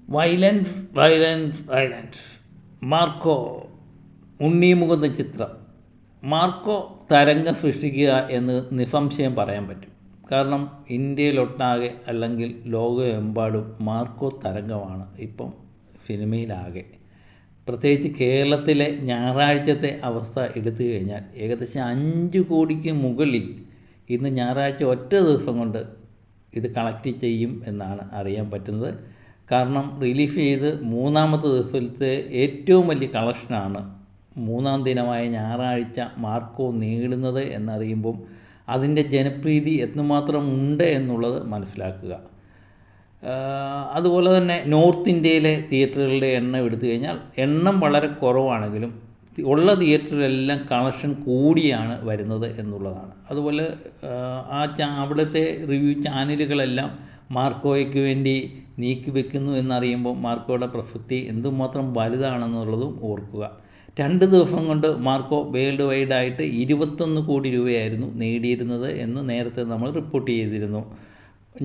Violence violence violence. Marco ഉണ്ണി ചിത്രം. Marco തരംഗം സൃഷ്ടിക്കുക എന്ന് നിസ്സംശയം പറയാൻ പറ്റും. കാരണം ഇന്ത്യയിലൊട്ടാകെ അല്ലെങ്കിൽ ലോകമെമ്പാടും മാർക്കോ തരംഗമാണ് ഇപ്പം സിനിമയിലാകെ. പ്രത്യേകിച്ച് കേരളത്തിലെ ഞായറാഴ്ചത്തെ അവസ്ഥ എടുത്തു കഴിഞ്ഞാൽ ഏകദേശം 5 കോടിക്ക് മുകളിൽ ഇന്ന് ഞായറാഴ്ച ഒറ്റ ദിവസം കൊണ്ട് ഇത് കളക്ട് ചെയ്യും എന്നാണ് അറിയാൻ പറ്റുന്നത്. കാരണം റിലീസ് ചെയ്ത് 3-ാമത്തെ ദിവസത്തെ ഏറ്റവും വലിയ കളക്ഷനാണ് 3-ാം ദിനമായ ഞായറാഴ്ച മാർക്കോ നേടുന്നത് എന്നറിയുമ്പം അതിൻ്റെ ജനപ്രീതി എത്രമാത്രം ഉണ്ട് എന്നുള്ളത് മനസ്സിലാക്കുക. അതുപോലെ തന്നെ നോർത്ത് ഇന്ത്യയിലെ തിയേറ്ററുകളുടെ എണ്ണം എടുത്തു കഴിഞ്ഞാൽ എണ്ണം വളരെ കുറവാണെങ്കിലും ഉള്ള തിയേറ്ററിലെല്ലാം കളക്ഷൻ കൂടിയാണ് വരുന്നത് എന്നുള്ളതാണ്. അതുപോലെ അവിടുത്തെ റിവ്യൂ ചാനലുകളെല്ലാം മാർക്കോയ്ക്ക് വേണ്ടി നീക്കി വെക്കുന്നു എന്നറിയുമ്പോൾ മാർക്കോയുടെ പ്രസക്തി എന്തുമാത്രം വലുതാണെന്നുള്ളതും ഓർക്കുക. 2 ദിവസം കൊണ്ട് മാർക്കോ വേൾഡ് വൈഡായിട്ട് 21 കോടി രൂപയായിരുന്നു നേടിയിരുന്നത് എന്ന് നേരത്തെ നമ്മൾ റിപ്പോർട്ട് ചെയ്തിരുന്നു.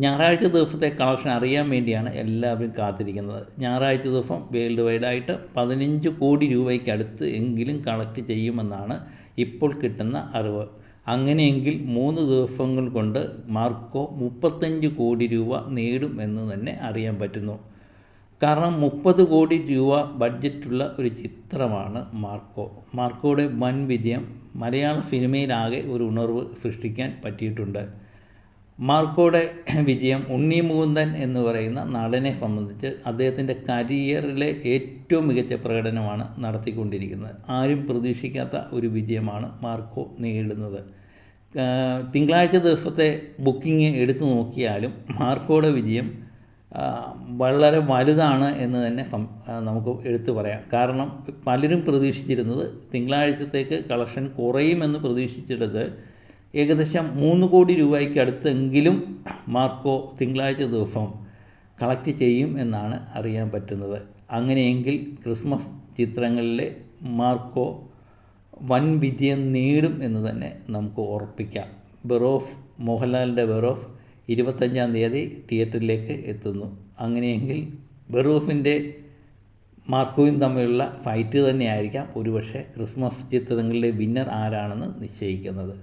ഞായറാഴ്ച ദിവസത്തെ കളക്ഷൻ അറിയാൻ വേണ്ടിയാണ് എല്ലാവരും കാത്തിരിക്കുന്നത്. ഞായറാഴ്ച ദിവസം വേൾഡ് വൈഡായിട്ട് 15 കോടി രൂപയ്ക്കടുത്ത് എങ്കിലും കളക്ട് ചെയ്യുമെന്നാണ് ഇപ്പോൾ കിട്ടുന്ന അറിവ്. അങ്ങനെയെങ്കിൽ 3 ദിവസങ്ങൾ കൊണ്ട് മാർക്കോ 35 കോടി രൂപ നേടും എന്ന് തന്നെ അറിയാൻ പറ്റുന്നു. കാരണം 30 കോടി രൂപ ബഡ്ജറ്റുള്ള ഒരു ചിത്രമാണ് മാർക്കോ. മാർക്കോയുടെ വൻ വിജയം മലയാള സിനിമയിലാകെ ഒരു ഉണർവ് സൃഷ്ടിക്കാൻ പറ്റിയിട്ടുണ്ട്. മാർക്കോയുടെ വിജയം ഉണ്ണി മുകുന്ദൻ എന്ന് പറയുന്ന നടനെ സംബന്ധിച്ച് അദ്ദേഹത്തിൻ്റെ കരിയറിലെ ഏറ്റവും മികച്ച പ്രകടനമാണ് നടത്തിക്കൊണ്ടിരിക്കുന്നത്. ആരും പ്രതീക്ഷിക്കാത്ത ഒരു വിജയമാണ് മാർക്കോ നേടുന്നത്. തിങ്കളാഴ്ച ദിവസത്തെ ബുക്കിംഗ് എടുത്തു നോക്കിയാലും മാർക്കോയുടെ വിജയം വളരെ വലുതാണ് എന്ന് തന്നെ നമുക്ക് എടുത്തു പറയാം. കാരണം പലരും പ്രതീക്ഷിച്ചിരുന്നത് തിങ്കളാഴ്ചത്തേക്ക് കളക്ഷൻ കുറയുമെന്ന് പ്രതീക്ഷിച്ചിടത്ത് ഏകദേശം 3 കോടി രൂപയ്ക്ക് അടുത്തെങ്കിലും മാർക്കോ തിങ്കളാഴ്ച ദിവസം കളക്ട് ചെയ്യും എന്നാണ് അറിയാൻ പറ്റുന്നത്. അങ്ങനെയെങ്കിൽ ക്രിസ്മസ് ചിത്രങ്ങളിലെ മാർക്കോ വൻ വിജയം നേടും എന്ന് തന്നെ നമുക്ക് ഉറപ്പിക്കാം. മോഹൻലാലിൻ്റെ ബെറോഫ് 25-ാം തീയതി തിയേറ്ററിലേക്ക് എത്തുന്നു. അങ്ങനെയെങ്കിൽ ബെറോഫിൻ്റെ മാർക്കോയും തമ്മിലുള്ള ഫൈറ്റ് തന്നെയായിരിക്കാം ഒരുപക്ഷെ ക്രിസ്മസ് ചിത്രങ്ങളിലെ വിന്നർ ആരാണെന്ന് നിശ്ചയിക്കുന്നത്.